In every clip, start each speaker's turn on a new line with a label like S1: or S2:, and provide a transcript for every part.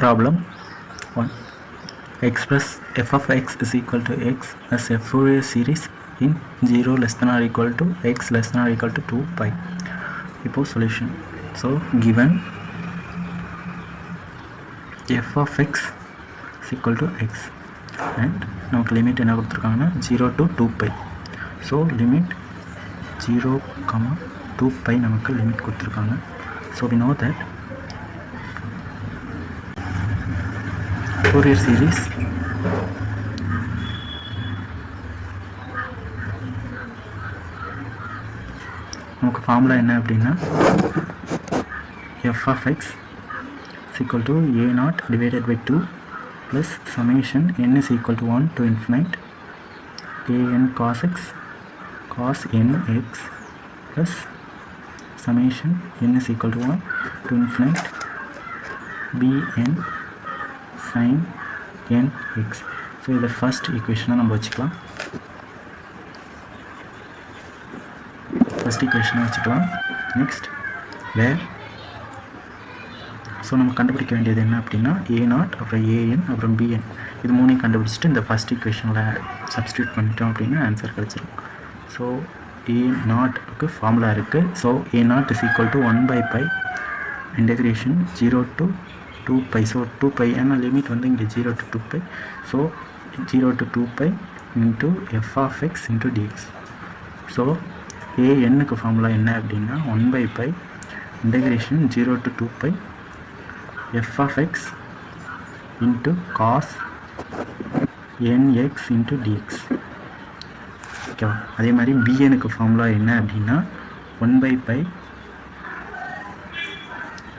S1: Problem 1. Express f of x is equal to x as a Fourier series in 0 less than or equal to x less than or equal to 2 pi. Suppose solution. So given f of x is equal to x and நமக்கு limit என்ன கொடுத்துருக்காங்கன்னா 0 to 2 pi. So limit 0, 2 pi நமக்கு limit கொடுத்துருக்காங்க. So we know that Fourier series நமக்கு formula என்ன அப்படின்னா f of x is equal to a0 divided by 2 plus summation n is equal to 1 to infinite an cos x cos nx plus summation n is equal to 1 to infinite bn sin nx. So இது first ஈக்குவேஷனை நம்ம வச்சுக்கலாம். First ஈக்குவேஷனை வச்சுக்கலாம். Next வேர் so நம்ம கண்டுபிடிக்க வேண்டியது என்ன அப்படின்னா a0 அப்புறம் an அப்புறம் bn இது மூணையும் கண்டுபிடிச்சிட்டு இந்த ஃபர்ஸ்ட் ஈக்குவேஷனில் சப்ஸ்டியூட் பண்ணிட்டோம் அப்படின்னா ஆன்சர் கிடச்சிரும். ஸோ a0க்கு ஃபார்முலா இருக்குது. So a0 is equal to 1 by pi integration 0 to 2 pi. So 2 pi ஏன்னா லிமிட் வந்து இங்கே 0 to 2 pi. So 0 to 2 pi into f of x into dx. So anக்கு ஃபார்முலா என்ன அப்படின்னா 1 by pi integration 0 to 2 pi f of x into cos nx into dx. ஓகேவா? அதே மாதிரி bnக்கு formula என்ன அப்படின்னா 1 by pi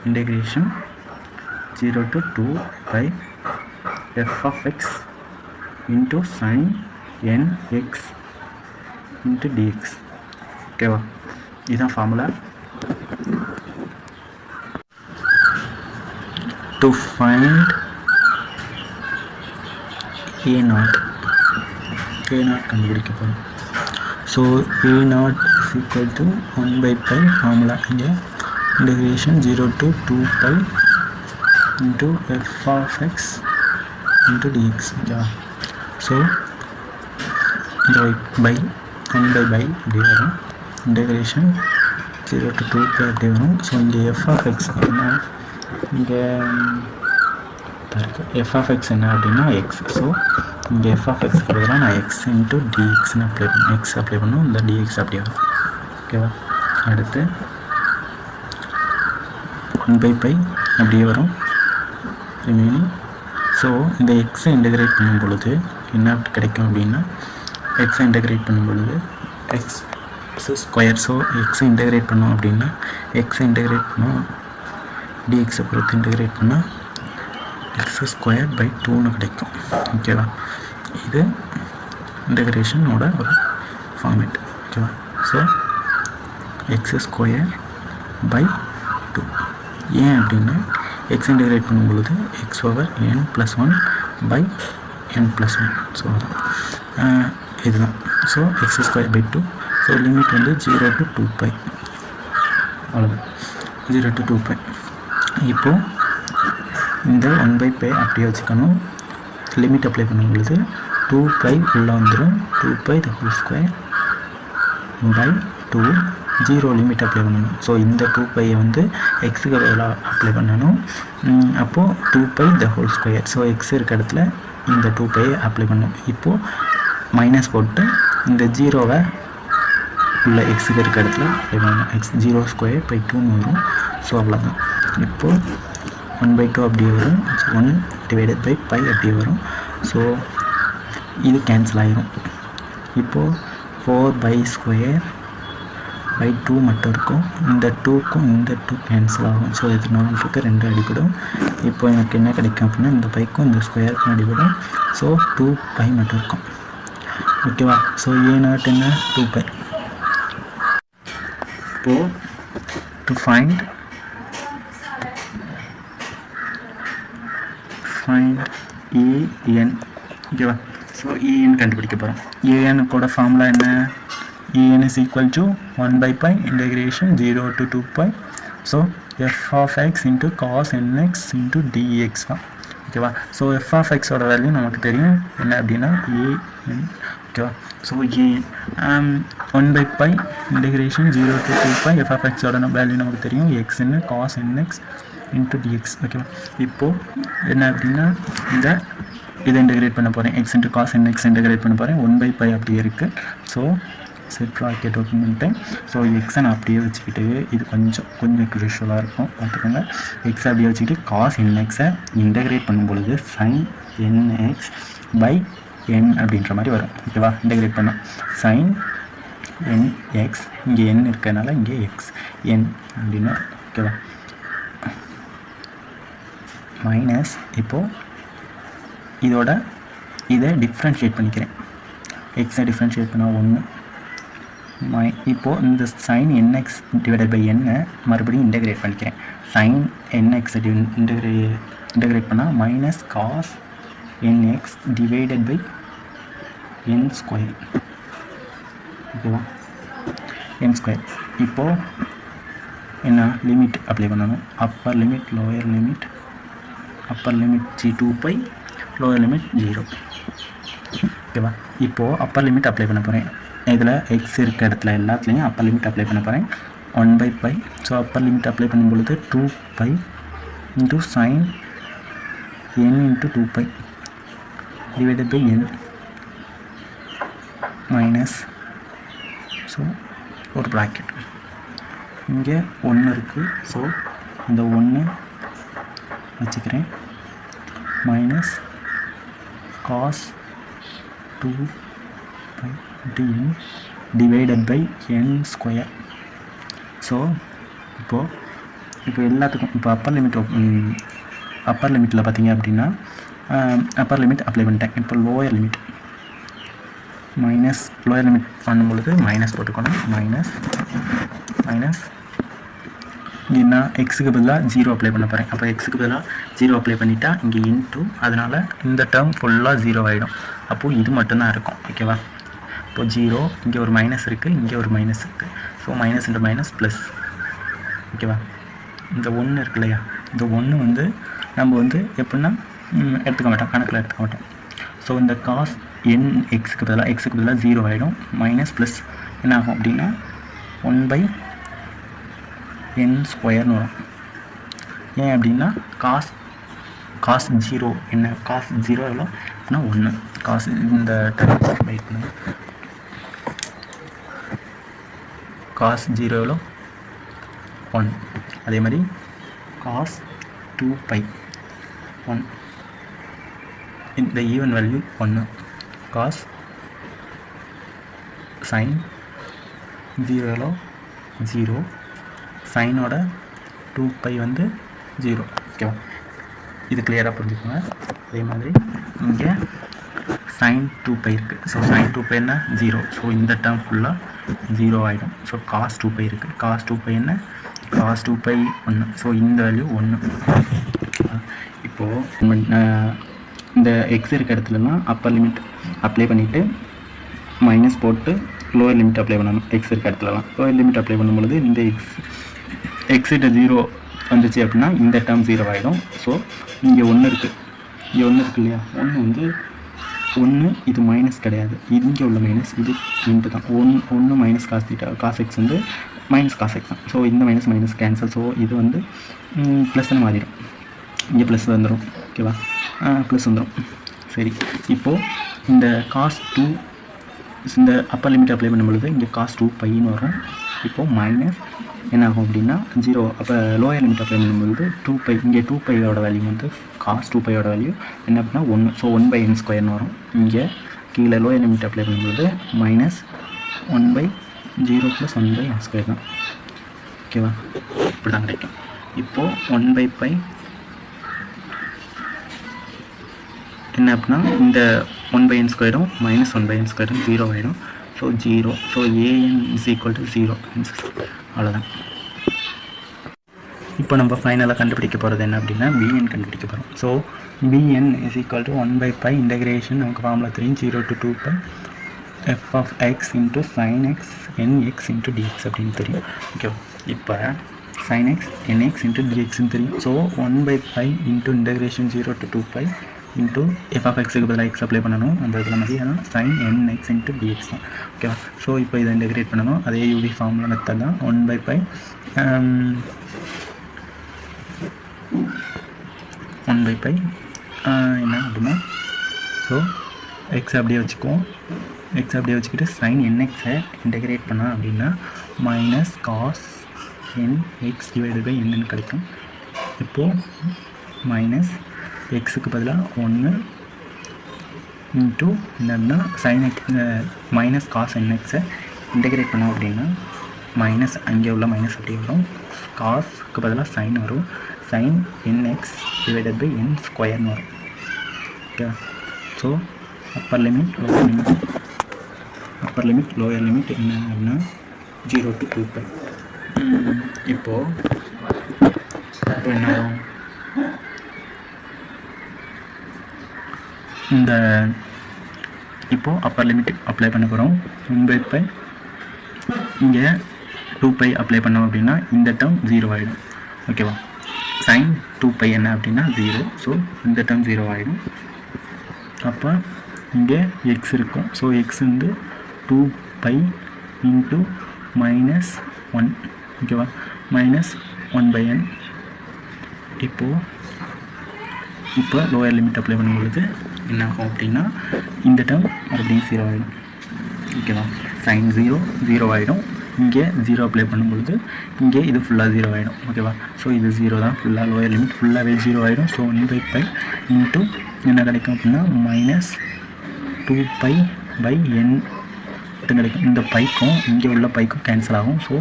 S1: integration 0 to 2 pi f of x into sin nx into dx. ஓகேவா? இதுதான் ஃபார்முலா. To find a0 கண்டுபிடிக்க போகிறோம். So a0 is equal to 1 by pi formula இங்கே integration 0 to 2 pi into f of x into dx. ஓகேவா? So இந்த by 1 by இப்படி வரும். integration 0 to 2 pi அப்படி வரும். ஸோ இங்கே f of x அப்படின்னா இங்கே f of x என்ன அப்படின்னா x. ஸோ இங்கே f of x பதிலாக நான் x into dxன்னு அப்ளை பண்ணணும். x அப்ளை பண்ணணும், இந்த dx அப்படி வரும். ஓகேவா? அடுத்து 1 by pi அப்படியே வரும் ரிமைனிங். ஸோ இந்த எக்ஸை இன்டகிரேட் பண்ணும் பொழுது என்ன கிடைக்கும் அப்படின்னா எக்ஸை இன்டகிரேட் பண்ணும் பொழுது எக்ஸ் ஸ்கொயர். ஸோ எக்ஸை இன்டகிரேட் பண்ணோம் அப்படின்னா எக்ஸை இன்டகிரேட் பண்ணோம் டிஎக்ஸை பொறுத்து இன்டகிரேட் பண்ணால் எக்ஸ் ஸ்கொயர் பை 2ன்னு கிடைக்கும். ஓகேவா? இது இன்டகிரேஷனோட ஒரு ஃபார்மேட். ஓகேவா? ஸோ எக்ஸ் ஸ்கொயர் பை 2 ஏன் அப்படின்னா எக்ஸ் இன்டகிரேட் பண்ணும் பொழுது x over n + 1 by n + 1. So அதான் இதுதான். So x square by 2. So limit வந்து 0 to 2 pi. அவ்வளோதான், 0 to 2 pi. இப்போது இந்த 1 by pi அப்படியே வச்சுக்கணும். லிமிட் அப்ளை பண்ணும் பொழுது 2 pi உள்ளே வந்துடும். 2 pi the whole square by 2 0 limit apply பண்ணணும். ஸோ இந்த 2 pi வந்து எக்ஸுக்கு பதிலாக அப்ளை பண்ணணும். அப்போது 2 pi the whole square. So X இருக்க இடத்துல இந்த 2 pi அப்ளை பண்ணணும். இப்போது மைனஸ் போட்டு இந்த 0வை உள்ள எக்ஸுக்கு இருக்க இடத்துல அப்ளை பண்ணணும். எக்ஸ் 0 ஸ்கொயர் பை 2ன்னு வரும். ஸோ அவ்வளோதான். இப்போது 1 by 2 அப்படியே வரும். 1 divided by pi அப்படியே வரும். ஸோ இது கேன்சல் ஆகிரும். இப்போது 4 by square by 2 மட்டும் இருக்கும். இந்த 2க்கும் இந்த 2 கேன்சல் ஆகும். ஸோ இது 4க்கு 2 அடிப்படும். இப்போ எனக்கு என்ன கிடைக்கும் அப்படின்னா இந்த பைக்கும் இந்த ஸ்கொயருக்கும் அடிப்படும். ஸோ 2 pi மட்டும் இருக்கும். ஓகேவா? ஸோ a0 என்ன 2 pi. இப்போது டு ஃபைண்ட் an. ஓகேவா? ஸோ an கண்டுபிடிக்க போகிறோம். anக்கோட ஃபார்முலா என்ன? an is equal to 1 by pi integration 0 to 2 pi. So f of x into cos nx into dx தான் ஓகேவா. ஸோ f of x ஓட value நமக்கு தெரியும் என்ன அப்படின்னா an ஓகேவா. So one by pi integration 0 to 2 f of x ஓட value நமக்கு தெரியும் xன்னு cos nx into dx ஓகேவா. இப்போது என்ன அப்படின்னா இதை இன்டகிரேட் பண்ண போகிறேன் x into cos nx integrate பண்ண போகிறேன் 1 by pi அப்படியே இருக்குது. ஸோ செட் ப்ராக்கெட் ஓப்பன் பண்ணிட்டேன். ஸோ எக்ஸை நான் அப்படியே வச்சுக்கிட்டு இது கொஞ்சம் க்ரூஷியலாக இருக்கும் பார்த்துக்கோங்க. எக்ஸை அப்படியே வச்சுக்கிட்டு காஸ் என்எக்ஸை இன்டகிரேட் பண்ணும்பொழுது சைன் என்எக்ஸ் பை என் அப்படின்ற மாதிரி வரும் ஓகேவா. இன்டகிரேட் பண்ணோம் சைன் என்எக்ஸ் இங்கே என் இருக்கிறதுனால இங்கே எக்ஸ் என் அப்படின்னா ஓகேவா. மைனஸ் இப்போது இதை டிஃப்ரென்ஷியேட் பண்ணிக்கிறேன். எக்ஸை டிஃப்ரென்ஷியேட் பண்ணால் 1 இப்போது இந்த சைன் என்எக்ஸ் டிவைடட் பை என்னை மறுபடியும் இன்டகிரேட் பண்ணிக்கிறேன். சைன் என்எக்ஸை இன்டகிரேட் பண்ணால் minus cos nx divided by n square ஓகேவா. என் ஸ்கொயர் இப்போது என்ன லிமிட் அப்ளை பண்ணணும். Upper limit lower limit upper limit g2 by lower limit 0 ஓகேவா. இப்போது அப்பர் லிமிட் அப்ளை பண்ண போகிறேன். இதில் எக்ஸ் இருக்க இடத்துல எல்லாத்துலேயும் அப்பர் லிமிட் அப்ளை பண்ண போகிறேன் 1 by pi. So upper limit apply பண்ணும்பொழுது 2 pi into sine n into 2 pi divided by n minus so ஒரு ப்ராக்கெட் இங்கே 1 இருக்குது. ஸோ இந்த 1 வச்சுக்கிறேன் minus cos 2 pi n divided by n square. So இப்போ எல்லாத்துக்கும் இப்போ அப்பர் லிமிட்டில் பார்த்தீங்க அப்படின்னா அப்பர் லிமிட் அப்ளை பண்ணிட்டேன். இப்போ லோயர் லிமிட் பண்ணும்பொழுது மைனஸ் போட்டுக்கணும். மைனஸ் இங்கே எக்ஸுக்கு பதிலாக 0 அப்ளை பண்ண போகிறேன். அப்போ எக்ஸுக்கு பதிலாக 0 அப்ளை பண்ணிட்டா இங்கே இன்ட்டு அதனால் இந்த டேர்ம் ஃபுல்லாக 0 ஆகிடும். அப்போது இது மட்டும்தான் இருக்கும் ஓகேவா. இப்போது 0 இங்கே ஒரு மைனஸ் இருக்குது, இங்கே ஒரு மைனஸ் இருக்குது. So minus into minus plus ஓகேவா. இந்த 1 இருக்கு இல்லையா, இந்த 1 வந்து நம்ம எப்படின்னா எடுத்துக்க மாட்டோம், கணக்கில் எடுத்துக்க மாட்டோம். ஸோ இந்த காஸ் என் எக்ஸுக்கு பதிலாக 0 ஆகிடும். மைனஸ் ப்ளஸ் என்ன ஆகும் அப்படின்னா 1 by n ஸ்கொயர்னு வரும். ஏன் அப்படின்னா காஸ் 0 என்ன, காஸ் 0 எவ்வளோ அப்படின்னா 1. காஸ் இந்த வெயிட் பண்ணுங்க, காஸ் 0 எவ்வளோ 1. அதே மாதிரி காஸ் 2 pi 1, இந்த ஈவன் வேல்யூ 1. காஸ் சைன் 0 எவ்வளோ 0, சைனோட 2 pi 0 ஓகேவா. இது கிளியராக புரிஞ்சுக்கோங்க. அதே மாதிரி இங்கே sin 2 pi இருக்குது. ஸோ sin 2 pi என்ன 0. ஸோ இந்த டேர்ம் ஃபுல்லாக 0 ஆகிடும். ஸோ cos 2 pi இருக்குது. cos 2 pi என்ன, cos 2 pi 1. ஸோ இந்த வேல்யூ 1. இப்போது இந்த எக்ஸ் இருக்க இடத்துலலாம் அப்பர் லிமிட் அப்ளை பண்ணிவிட்டு மைனஸ் போட்டு லோயர் லிமிட் அப்ளை பண்ணணும். எக்ஸ் இருக்க இடத்துலலாம் லோயர் லிமிட் அப்ளை பண்ணும்பொழுது இந்த எக்ஸிட்ட 0 வந்துச்சு அப்படின்னா இந்த டேர்ம் 0 ஆகிடும். ஸோ இங்கே 1 இருக்குது, இல்லையா, 1 இது மைனஸ் கிடையாது, இங்கே உள்ள மைனஸ் இது இன்ட்டு தான். 1 minus cos theta, cos x minus cos x தான். ஸோ இந்த மைனஸ் கேன்சல். ஸோ இது ப்ளஸ்ன்னு மாறிடும், இங்கே ப்ளஸ் வந்துடும் ஓகேவா, ப்ளஸ் வந்துடும். சரி, இப்போது இந்த காஸ் 2 இந்த அப்பர் லிமிட் அப்ளை பண்ணும்பொழுது இங்கே காஸ் 2 பைன்னு வரும். இப்போது மைனஸ் என்ன ஆகும் அப்படின்னா 0. அப்போ லோயர் லிமிட் அப்ளை பண்ணும்பொழுது 2 pi, இங்கே 2 piயோட வேல்யூ காஸ் 2 piயோட வேல்யூ என்ன அப்படின்னா 1. ஸோ 1 by n ஸ்கொயர்னு வரும். இங்கே கீழே லோயர் லிமிட் அப்ளை பண்ணும்பொழுது minus 1 by 0 + 1 by n square தான் ஓகேவா. இப்படி தான் கிடைக்கும். இப்போது 1 by pi என்ன அப்படின்னா இந்த 1 by n ஸ்கொயரும் மைனஸ் 1 by n ஸ்கொயரும் 0 ஆகிடும். So 0. So an is equal to 0. அவ்வளோதான். இப்போ நம்ம ஃபைனலாக கண்டுபிடிக்க போகிறது என்ன அப்படின்னா bn கண்டுபிடிக்க போகிறோம். So bn is equal to 1 by pi integration நமக்கு formula 0 to 2 pi f of x into sin x nx into dx அப்படின்னு தெரியும் ஓகேவா. இப்போ sin x nx into dx தெரியும். So 1/π into integration 0 to 2π into f of xக்கு பதிலாக x apply பண்ணணும். அந்த இதில் மாதிரி ஆனால் sin nx into dx தான். ஓகேவா? ஸோ இப்போ இதை இன்டெகிரேட் பண்ணணும். அதே யூவி ஃபார்முலா மெத்தட் தான். 1/π என்ன அப்படின்னா, ஸோ எக்ஸ் அப்படியே வச்சுக்குவோம். எக்ஸ் அப்படியே வச்சுக்கிட்டு sin nxஐ இன்டெகிரேட் பண்ணால் அப்படின்னா minus cos nx divided by என்னன்னு கிடைக்கும். இப்போது மைனஸ் எக்ஸுக்கு பதிலாக 1 இன்ட்டு என்னன்னா sin x மைனஸ் காஸ் nxஐ இன்டெகிரேட் பண்ணோம் அப்படின்னா மைனஸ் அங்கே உள்ள மைனஸ் அப்படியே வரும். காஸ்க்கு பதிலாக சைன் வரும். sin nx divided by n ஸ்கொயர்னு வரும். Okay, so upper limit lower limit என்ன அப்படின்னா 0 to 2π. இப்போது என்ன ஆகும், இந்த இப்போது அப்பர் லிமிட் அப்ளை பண்ண போகிறோம். 1/π இங்கே 2π அப்ளை பண்ணோம் அப்படின்னா இந்த டேர்ம் 0 ஆகிடும். ஓகேவா? sin 2π என்ன அப்படின்னா 0. ஸோ இந்த டேர்ம் 0 ஆகிடும். அப்போ இங்கே எக்ஸ் இருக்கும். ஸோ எக்ஸ் வந்து 2π இன்ட்டு மைனஸ் 1. ஓகேவா? Minus 1/n. இப்போ லோயர் லிமிட் அப்ளை பண்ணும்பொழுது என்ன ஆகும் அப்படின்னா இந்த டேர்ம் மறுபடியும் 0 ஆகிடும். ஓகேவா? sin 0 ஆகிடும். இங்கே 0 அப்ளை பண்ணும்பொழுது இங்கே இது ஃபுல்லாக 0 ஆகிடும். ஓகேவா? ஸோ இது 0 தான் ஃபுல்லாக, லோயர் லிமிட் ஃபுல்லாகவே 0 ஆகிடும். ஸோ 1/π இன்ட்டு என்ன கிடைக்கும் அப்படின்னா மைனஸ் 2π/n கிடைக்கும். இந்த பைக்கும் இங்கே உள்ள பைக்கும் கேன்சல் ஆகும். ஸோ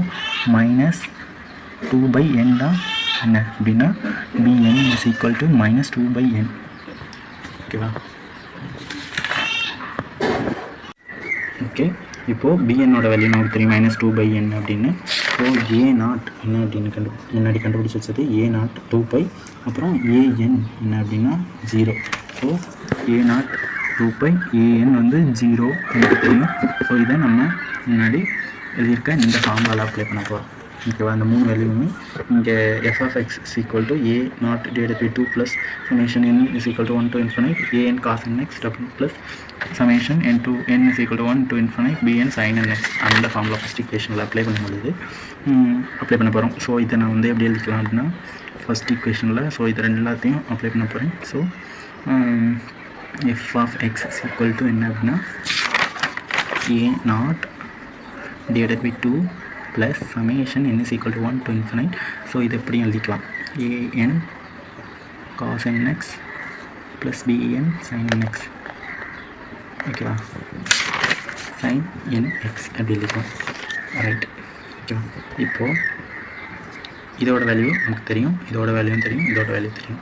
S1: மைனஸ் 2/n தான் என்ன அப்படின்னா bn is equal to minus 2/n. ஓகேவா? ஓகே, இப்போது bnோட வேல்யூ நமக்கு தெரியும் மைனஸ் 2/n அப்படின்னு. ஸோ a0 என்ன அப்படின்னு முன்னாடி கண்டுபிடிச்சி வச்சது a0 2π, அப்புறம் an என்ன அப்படின்னா 0. ஸோ a0 2π, an வந்து 0 எனக்கு தெரியும். ஸோ இதை நம்ம முன்னாடி எழுதியிருக்க இந்த ஃபார்முலாவில் அப்ளை பண்ண போகிறோம். ஓகேவா? அந்த 3 வேல்யூமே இங்கே f of x is equal to a0 divided by 2 plus summation n is equal to 1 to infinite an cos nx double plus summation n to n is equal to 1 to infinite bn sin nx. அந்த formula first ஈக்குவேஷனில் apply பண்ணும்பொழுது apply பண்ண போகிறோம். So இதை நான் வந்து எப்படி எழுதிக்கலாம் அப்படின்னா ஃபஸ்ட் ஈக்குவேஷனில் ஸோ இது எல்லாத்தையும் அப்ளை பண்ண போகிறேன். So f of x is equal to என்ன அப்படின்னா a0 divided by 2 plus summation n is equal to 1 to infinite. So இது எப்படி எழுதிக்கலாம், an cos nx plus bn sin nx. ஓகேவா? sin nx அப்படி எழுதிக்கலாம். ரைட். ஓகேவா? இப்போது இதோட வேல்யூ நமக்கு தெரியும், இதோட வேல்யூவும் தெரியும், இதோட வேல்யூ தெரியும்.